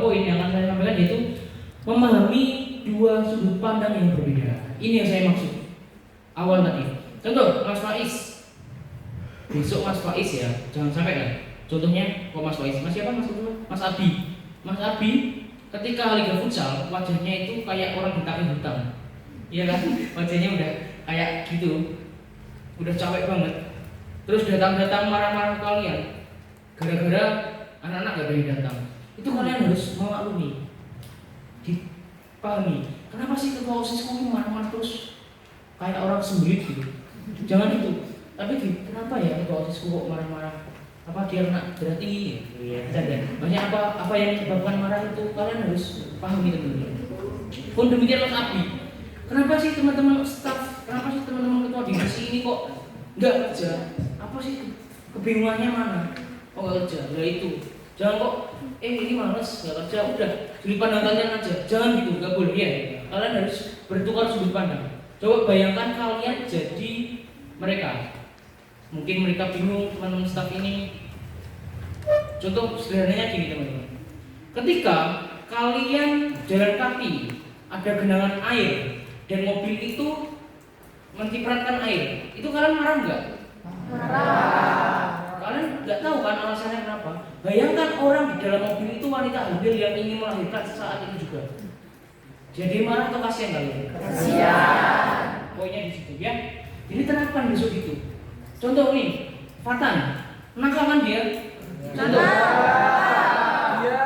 poin yang akan saya sampaikan, yaitu memahami dua sudut pandang yang berbeda. Ini yang saya maksud awal tadi. Contoh Mas Faiz, besok Mas Faiz ya, jangan sampai kan. Contohnya Mas Faiz, Mas siapa Mas? Mas Abi ketika Liga Futsal wajahnya itu kayak orang ditagih hutang. Iya kan? Wajahnya udah kayak gitu, udah capek banget. Terus datang marah-marah ke kalian gara-gara anak-anak gak ada yang datang. Itu kalian harus memaklumi, dipahami. Kenapa sih ketua OSIS kamu marah-marah terus kayak orang sembelit gitu? Jangan itu. Tapi kenapa ya ketua OSIS kok marah-marah? Apa dia kena darah tinggi? Iya, banyak apa yang menyebabkan marah itu kalian harus pahami tentunya. Pun demikian Mas Abi, Kenapa sih teman-teman staff, kenapa sih teman-teman ketua divisi ini kok nggak kerja? Apa sih kebingungannya mana? Oh nggak kerja, ya itu. Jangan kok, ini males nggak kerja, udah sudut pandang kalian aja. Jangan gitu, nggak boleh ya. Kalian harus bertukar sudut pandang. Coba bayangkan kalian jadi mereka. Mungkin mereka bingung teman-teman staff ini. Contoh sederhananya gini teman-teman. Ketika kalian jalan kaki, ada genangan air dan mobil itu mencipratkan air, itu kalian marah nggak? Marah. Kalian nggak tahu kan alasannya kenapa? Bayangkan orang di dalam mobil itu wanita hamil yang ingin melahirkan saat itu juga. Jadi marah atau kasihan kalian? Kasihan. Poinnya di situ ya. Jadi terapkan besok itu. Contoh nih, Fatan, nakal kan dia? Contoh. Iya.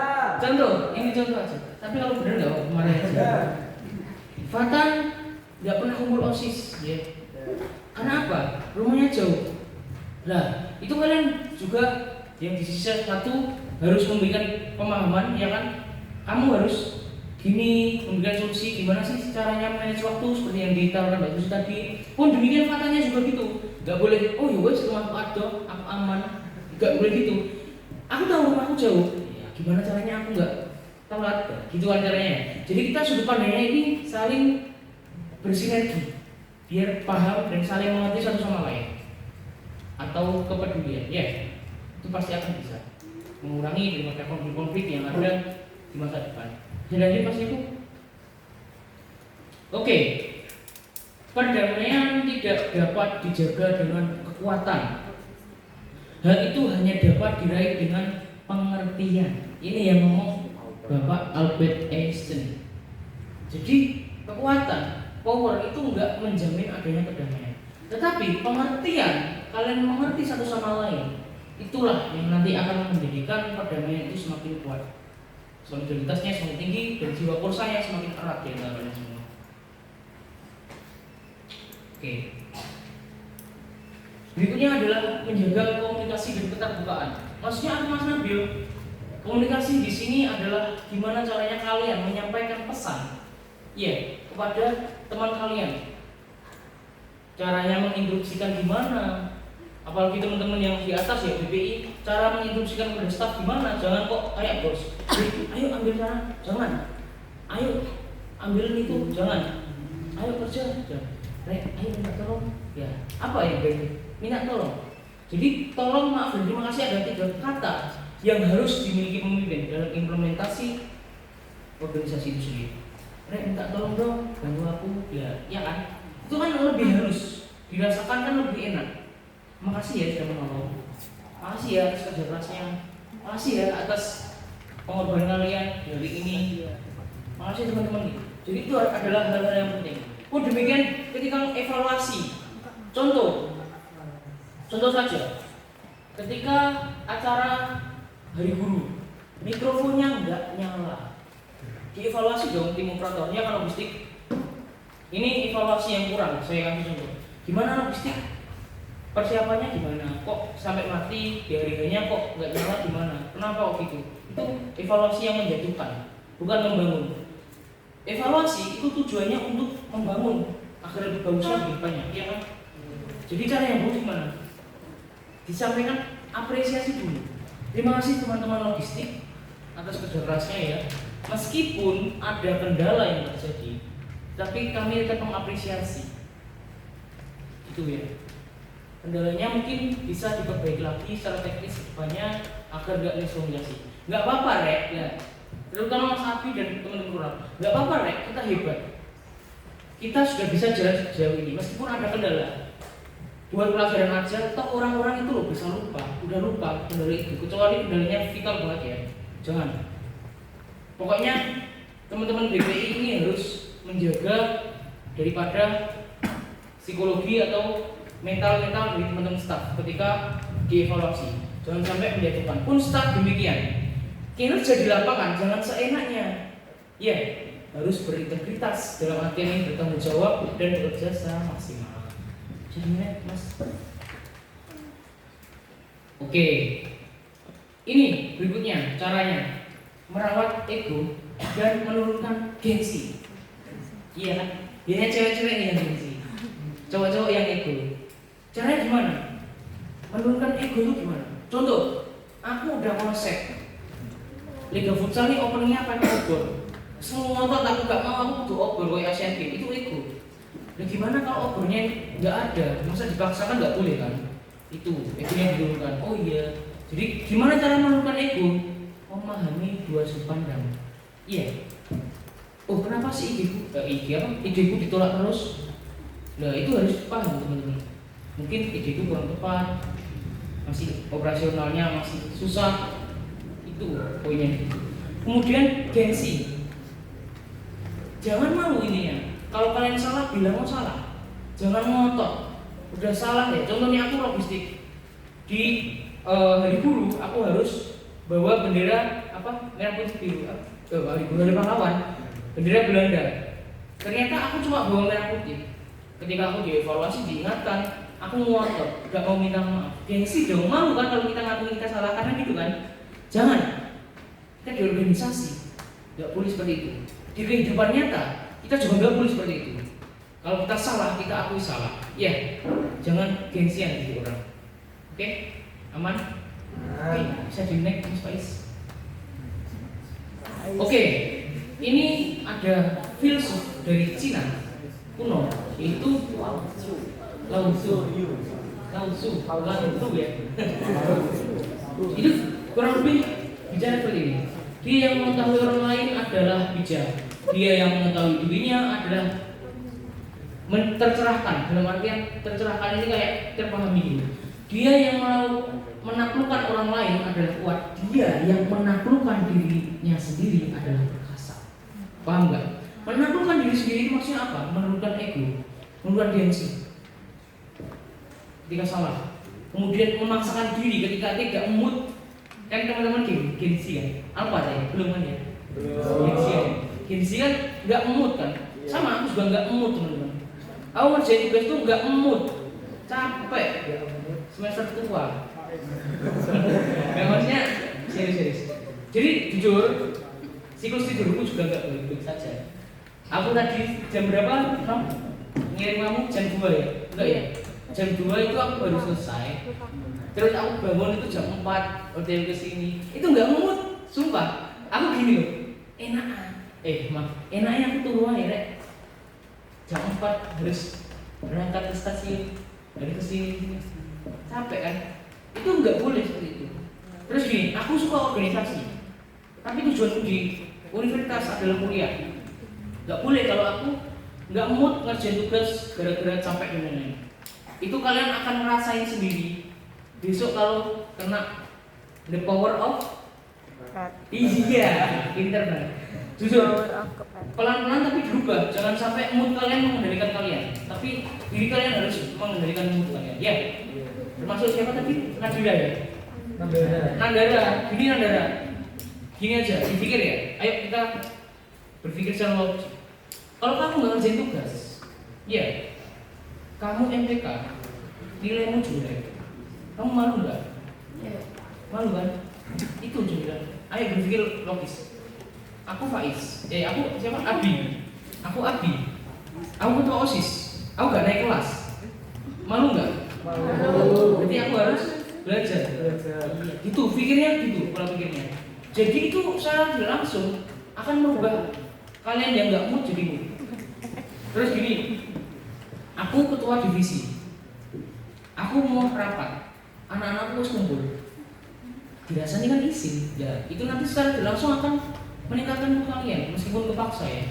Contoh, ini contoh aja. Tapi kalau benar nggak, kemarin aja. Fatan nggak pernah kumpul OSIS, ya. Karena apa? Rumahnya jauh. Nah, itu kalian juga yang di sisi satu harus memberikan pemahaman, ya kan? Kamu harus gini, memberikan solusi gimana sih caranya manage waktu seperti yang ditawarkan Mbak Susi tadi. Pun demikian Fatanya juga gitu. Nggak boleh, oh ya wes rumahku ada, aku aman. Nggak boleh gitu. Aku tahu rumahku jauh. Gimana caranya aku nggak telat? Gitu kan caranya. Jadi kita sudut pandangnya ini saling bersinergi biar paham dan saling mengerti satu sama lain. Atau kepedulian, ya itu pasti akan bisa mengurangi berbagai konflik-konflik yang ada di masa depan. Jadi pas itu, oke, perdamaian tidak dapat dijaga dengan kekuatan. Hal itu hanya dapat diraih dengan pengertian. Ini yang ngomong Bapak Albert Einstein. Jadi kekuatan, power itu enggak menjamin adanya perdamaian. Tetapi pengertian, kalian mengerti satu sama lain, itulah yang nanti akan menjadikan perdamaian itu semakin kuat. Solidaritasnya semakin tinggi dan jiwa korsanya semakin erat di antara kalian semua. Oke. Berikutnya adalah menjaga komunikasi dan keterbukaan. Maksudnya apa Mas Nabil? Komunikasi di sini adalah gimana caranya kalian menyampaikan pesan, ya, kepada teman kalian. Caranya menginstruksikan gimana? Apalagi teman-teman yang di atas ya BPI, cara menginstruksikan kepada staf gimana? Jangan kok kayak bos. Ayo ambil sana, jangan. Ayo ambil itu, jangan. Ayo kerja, jangan. Ayo minta tolong. Ya, apa ya minta tolong. Jadi tolong, maaf dan terima kasih ada 3 kata yang harus dimiliki pemimpin dalam implementasi organisasi itu sendiri. Minta tolong dong, bantu aku. Ya kan? Itu kan lebih halus, dirasakan kan lebih enak. Makasih ya sudah menolong. Makasih ya atas kerja kerasnya. Makasih ya atas pengorbanan kalian dari ini. Makasih teman-teman. Jadi itu adalah hal-hal yang penting. Oh demikian ketika evaluasi. Contoh saja. Ketika acara Hari Guru, mikrofonnya nggak nyala. Dievaluasi dong tim operatornya kan logistik. Ini evaluasi yang kurang. Saya kasih contoh. Gimana logistik? Persiapannya gimana? Kok sampai mati di hari-harinya kok nggak nyala gimana? Kenapa kok gitu? Itu evaluasi yang menjatuhkan, bukan membangun. Evaluasi itu tujuannya untuk membangun agar lebih bagusnya lebih banyak, ya kan? Jadi cara yang bagus gimana? Disampaikan apresiasi dulu. Terima kasih teman-teman logistik atas kerja kerasnya ya. Meskipun ada kendala yang terjadi, tapi kami tetap mengapresiasi. Itu ya. Kendalanya mungkin bisa diperbaiki lagi secara teknis depannya agar gak diskriminasi. Gak apa-apa Rek, ya. Terutama Mas Abi dan teman-teman kurang. Gak apa-apa Rek, kita hebat. Kita sudah bisa jalan sejauh ini meskipun ada kendala. Buat pelajaran aja, toh orang-orang itu loh bisa lupa, udah lupa kendala itu. Kecuali kendalanya vital banget ya. Jangan. Pokoknya teman-teman BPI ini harus menjaga daripada psikologi atau mental dari teman-teman staf ketika dievaluasi. Jangan sampai menjatuhkan. Pun staf demikian. Kinerja di lapangan jangan seenaknya. Ya, harus berintegritas dalam artian ini bertanggung jawab dan bekerja secara maksimal. Jadi Mas. Oke. Ini berikutnya caranya merawat ego dan menurunkan gengsi. Iya kan? Biasanya cewek-cewek yang gengsi, cowok-cowok yang ego. Caranya gimana? Menurunkan ego itu gimana? Contoh, aku udah konsep Liga Futsal ini openingnya pakai obor. Semua tuh aku gak mau, aku butuh obor kayak Asian Games, itu ego. Nah gimana kalau obornya nggak ada? Masa dipaksakan nggak boleh kan? Itu egonya diturunkan. Oh iya. Jadi gimana cara menurunkan ego? Memahami dua sudut pandang. Iya. Oh kenapa sih ideku ditolak terus? Nah itu harus paham teman-teman. Mungkin ideku kurang tepat, masih operasionalnya masih susah. Itu poinnya. Kemudian gengsi. Jangan malu ininya. Kalau kalian salah bilang mau salah. Jangan ngotot. Udah salah ya. Contohnya aku logistik di hari buruh aku harus bawa bendera merah putih biru. Hari buruh hari pahlawan, bendera Belanda. Ternyata aku cuma bawa merah putih. Ketika aku dievaluasi diingatkan, aku ngotot, gak mau minta maaf. Gengsi dong, malu kan kalau kita ngaku kita salah karena gitu kan. Jangan. Kita di organisasi gak boleh seperti itu. Di kehidupan nyata kita juga gak boleh seperti itu. Kalau kita salah, kita akui salah. Ya, jangan gengsian jadi orang. Oke, aman? Oke, bisa di next Mas Faiz. Oke, ini ada filsuf dari Cina kuno, yaitu Lao Tzu ya. Itu kurang lebih bicara seperti ini. Dia yang mengetahui orang lain adalah bijak. Dia yang mengetahui dirinya adalah tercerahkan. Dalam artian tercerahkan ini kayak terpahami gitu. Dia yang menaklukkan orang lain adalah kuat. Dia yang menaklukkan dirinya sendiri adalah perkasa. Paham nggak? Menaklukkan diri sendiri itu maksudnya apa? Menurunkan ego, menurunkan gengsi. Ketika salah, kemudian memaksakan diri ketika tidak mood. Kan teman-teman gengsi kan? Apa tadi? Belum kan ya? Gengsi kan nggak mood kan? Sama aku juga nggak mood teman-teman. Aku ngerjain tugas tuh nggak mood, capek. Semester tua. Nggak maksudnya serius. Jadi jujur, siklus tidurku juga nggak baik-baik saja. Aku tadi jam berapa? Ngirim kamu jam 2 ya? Enggak ya? Jam 2 itu aku baru selesai. Terus aku bangun itu jam 4 hotel ke sini. Itu enggak mood, sumpah. Aku gini loh. Enaknya aku turun aja rek. Jam 4 harus berangkat ke stasiun. Dari ke sini. Capek kan? Itu enggak boleh seperti itu. Terus gini, aku suka organisasi. Tapi tujuanku di universitas adalah kuliah. Gak boleh kalau aku nggak mood ngerjain tugas gara-gara capek dan lain-lain. Itu kalian akan ngerasain sendiri. Besok kalau kena the power of iya, pinter banget. Jujur, pelan-pelan tapi berubah. Jangan sampai mood kalian mengendalikan kalian, tapi diri kalian harus mengendalikan mood kalian. Ya, termasuk siapa tadi? Nadira ya. Nandara. Gini aja, dipikir ya. Ayo kita berpikir secara logis. Kalau kamu nggak ngerjain tugas, ya, kamu MTK, nilaimu jelek, kamu malu nggak? Malu kan? Itu juga. Ayo berpikir logis. Aku Faiz, aku siapa? Abi. Aku ketua OSIS. Aku nggak naik kelas. Malu nggak? Malu. Berarti aku harus belajar. Gitu, pikirnya gitu, pola pikirnya. Jadi itu secara tidak langsung akan merubah kalian yang nggak mood jadi mood. Terus gini, aku ketua divisi, aku mau rapat, anak-anakku harus kumpul. Dirasanya kan izin, ya itu nanti secara tidak langsung akan meningkatkan mood kalian, meskipun kepaksa ya.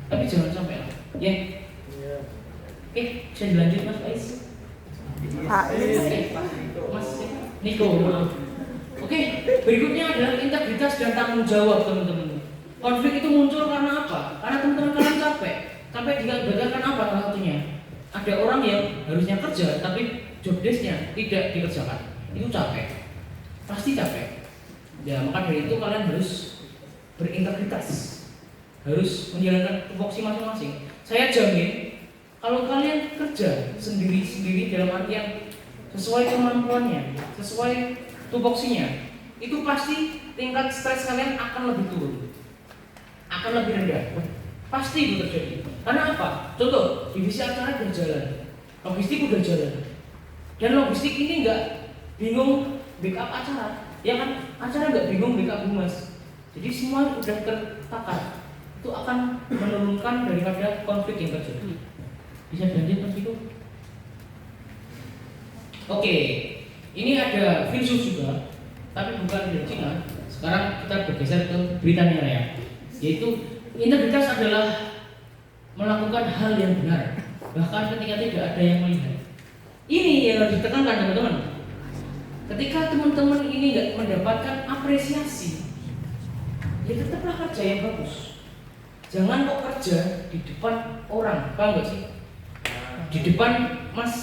Tapi jangan sampai lah, ya. Oke, bisa dilanjut Mas Faiz. Mas Niko. Oke, berikutnya adalah integritas dan tanggung jawab teman-teman. Konflik itu muncul karena apa? Karena teman-teman kalian capek digagalkan apa salah satunya? Ada orang yang harusnya kerja tapi job desk-nya tidak dikerjakan. Itu capek. Pasti capek. Ya, maka dari itu kalian harus berintegritas. Harus menjalankan tupoksi masing-masing. Saya jamin kalau kalian kerja sendiri-sendiri dalam artian sesuai kemampuannya, sesuai tupoksinya, itu pasti tingkat stres kalian akan lebih turun. Akan lebih rendah. Pasti itu terjadi. Karena apa? Contoh, divisi acara udah jalan, logistik udah jalan, dan logistik ini nggak bingung backup acara, ya kan? Acara nggak bingung backup humas. Jadi semua udah tertakar. Itu akan menurunkan daripada konflik yang terjadi. Bisa dilanjut Mas Viko? Oke, ini ada filsuf juga, tapi bukan dari Cina. Sekarang kita bergeser ke Britania Raya, yaitu integritas adalah melakukan hal yang benar, bahkan ketika tidak ada yang melihat. Ini yang harus ditekankan teman-teman. Ketika teman-teman ini nggak mendapatkan apresiasi, ya tetaplah kerja yang bagus. Jangan kok kerja di depan orang, paham nggak sih? Di depan Mas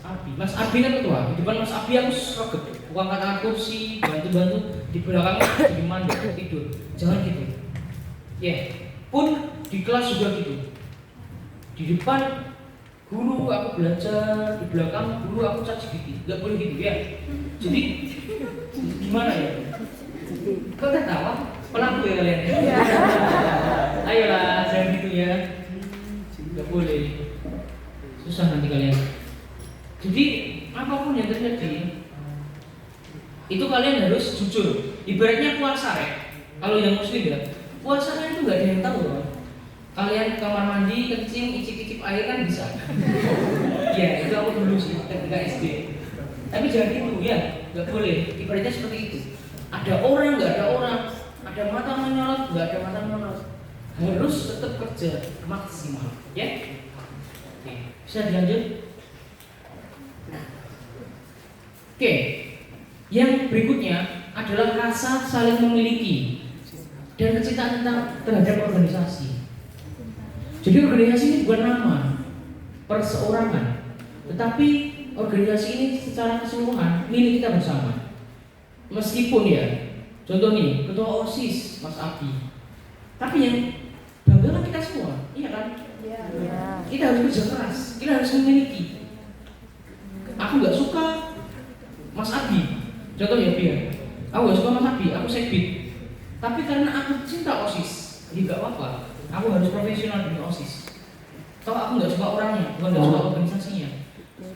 Abi kan ketua. Di depan Mas Abi aku sroget, uang kata kursi, bantu-bantu di belakang jadi mandek tidur. Jangan gitu. Ya, pun di kelas juga gitu. Di depan guru aku belajar, di belakang guru aku ChatGPT. Nggak boleh gitu ya. Jadi gimana ya? Kok ketawa? Pelaku ya kalian? Ayolah, jangan gitu ya. Nggak boleh. Susah nanti kalian. Jadi apapun yang terjadi, itu kalian harus jujur. Ibaratnya puasa rek. Kalau yang muslim ya, puasanya itu nggak ada yang tahu loh. Kalian ke kamar mandi, kencing, icip-icip air kan bisa. Ya, itu aku dulu sih ketika SD. Tapi jangan gitu ya, nggak boleh. Ibaratnya seperti itu. Ada orang, nggak ada orang. Ada mata menyorot, nggak ada mata menyorot. Harus tetap kerja maksimal, ya. Oke, bisa dilanjut. Oke, yang berikutnya adalah rasa saling memiliki dan kecintaan terhadap organisasi. Jadi organisasi ini bukan nama perseorangan, tetapi organisasi ini secara keseluruhan milik kita bersama. Meskipun ya, contoh nih, ketua OSIS Mas Abi, tapi yang bangga kan kita semua, iya kan? Ya. Kita harus kerja keras, kita harus memiliki. Aku nggak suka Mas Abi, contoh ya Bia, aku nggak suka Mas Abi, aku sekbid. Tapi karena aku cinta OSIS, ya nggak apa-apa. Aku harus profesional di OSIS. Toh aku nggak suka orangnya, bukan nggak suka organisasinya.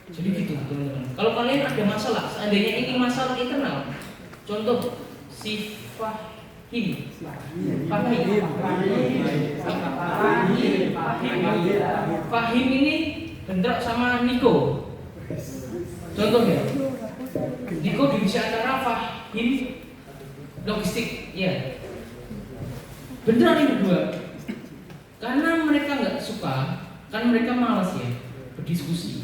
Jadi gitu teman-teman. Kalau kalian ada masalah, seandainya ini masalah internal, contoh si Fahim ini bentrok sama Niko. Contoh ya, Niko divisi acara, Fahim logistik, ya. Bentrok ini berdua. Karena mereka nggak suka, kan mereka malas ya berdiskusi.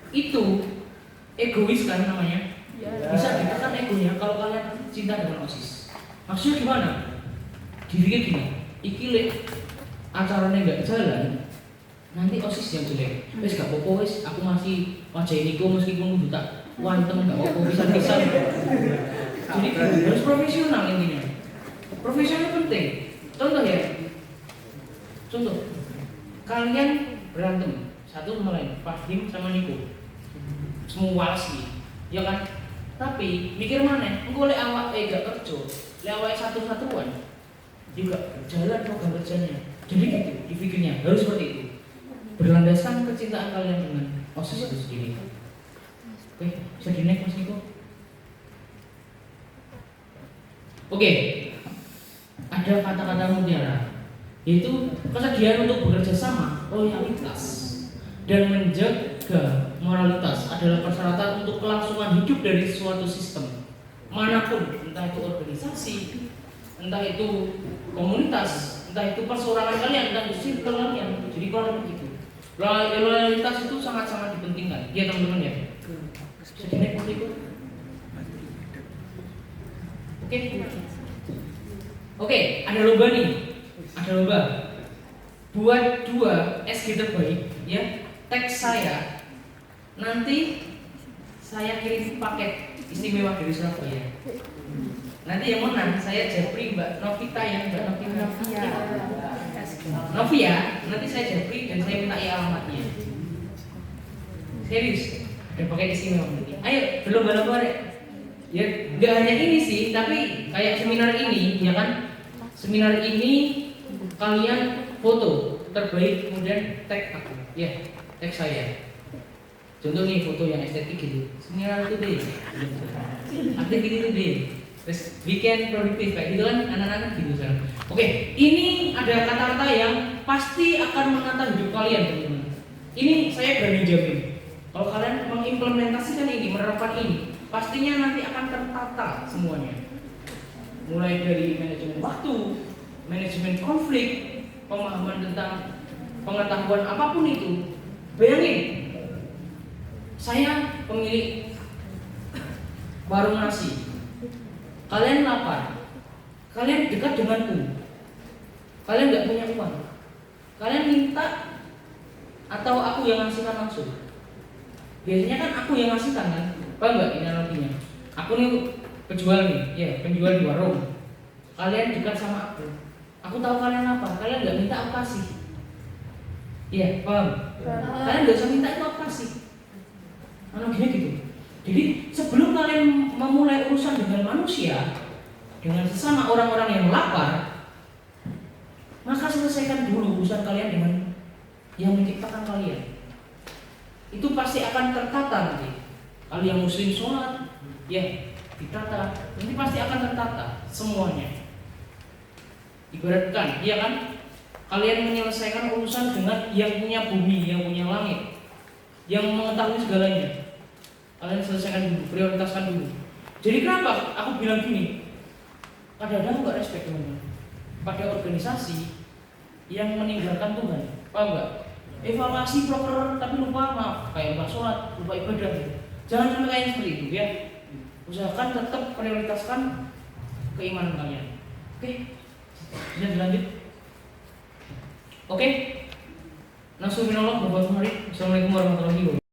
Itu egois kan namanya. Bisa ditekan egonya kalau kalian cinta dengan OSIS. Maksudnya gimana? Dipikir gini, iki lek acaranya nggak jalan, nanti OSIS yang jelek. Wes gak apa-apa wes, aku masih wajah Niko meskipun buta wantem gak apa-apa bisa. Jadi harus profesional intinya. Profesional penting. Contoh ya. Contoh, kalian berantem satu sama lain, Fahim sama Niko, semua sih, ya kan? Tapi mikir mana? Engkau lek awak gak kerja, lek awak satu-satuan juga jalan program kerjanya. Jadi gitu, dipikirnya harus seperti itu. Berlandaskan kecintaan kalian dengan OSIS itu sendiri. Oke, bisa di-next Mas Niko. Oke, ada kata-kata mutiara, yaitu kesediaan untuk bekerja sama, loyalitas, dan menjaga moralitas adalah persyaratan untuk kelangsungan hidup dari suatu sistem manapun, entah itu organisasi, entah itu komunitas, entah itu perseorangan kalian, entah itu circle kalian. Jadi kalau begitu, loyalitas itu sangat-sangat dipentingkan, ya teman-teman ya. Sedikit itu. Oke, ada lomba nih. Ada lomba. Buat 2 SG terbaik, ya. Teks saya. Nanti saya kirim paket istimewa dari Surabaya. Nanti yang menang saya japri Mbak Novita ya, Mbak Novia. Novia, nanti saya japri dan saya minta alamatnya. Serius, ada paket istimewa nanti. Ayo, berlomba-lomba deh. Ya, nggak hanya ini sih, tapi kayak seminar ini, ya kan? Seminar ini kalian foto terbaik, kemudian tag aku, ya, tag saya. Contoh nih foto yang estetik gitu, senior itu deh, artinya gini tuh deh. Terus weekend produktif kayak gitu kan anak-anak gitu sekarang. Oke, ini ada kata-kata yang pasti akan menata hidup kalian teman-teman. Ini saya berani jamin. Kalau kalian mengimplementasikan ini, menerapkan ini, pastinya nanti akan tertata semuanya. Mulai dari manajemen waktu, manajemen konflik, pemahaman tentang pengetahuan apapun itu. Bayangin, saya pemilik warung nasi. Kalian lapar, kalian dekat denganku, kalian nggak punya uang, kalian minta atau aku yang ngasihkan langsung. Biasanya kan aku yang ngasihkan kan, paham nggak ini analoginya? Aku nih penjual nih, ya penjual di warung. Kalian dekat sama aku tahu kalian lapar, kalian nggak minta aku kasih. Iya, paham? Kalian nggak usah minta itu aku kasih. Analoginya gitu. Jadi sebelum kalian memulai urusan dengan manusia, dengan sesama orang-orang yang lapar, maka selesaikan dulu urusan kalian dengan yang menciptakan kalian. Itu pasti akan tertata nanti. Kalau yang muslim sholat, ya ditata. Nanti pasti akan tertata semuanya. Ibaratkan, iya kan? Kalian menyelesaikan urusan dengan yang punya bumi, yang punya langit, yang mengetahui segalanya. Kalian selesaikan dulu, prioritaskan dulu. Jadi kenapa aku bilang gini? Kadang-kadang nggak respect teman-teman pada organisasi yang meninggalkan Tuhan, paham nggak? Evaluasi proker tapi lupa maaf, kayak lupa sholat, lupa ibadah. Jangan sampai kayak seperti itu ya. Usahakan tetap prioritaskan keimanan kalian. Oke, bisa dilanjut. Oke, Nasuminallah, Assalamualaikum warahmatullahi wabarakatuh.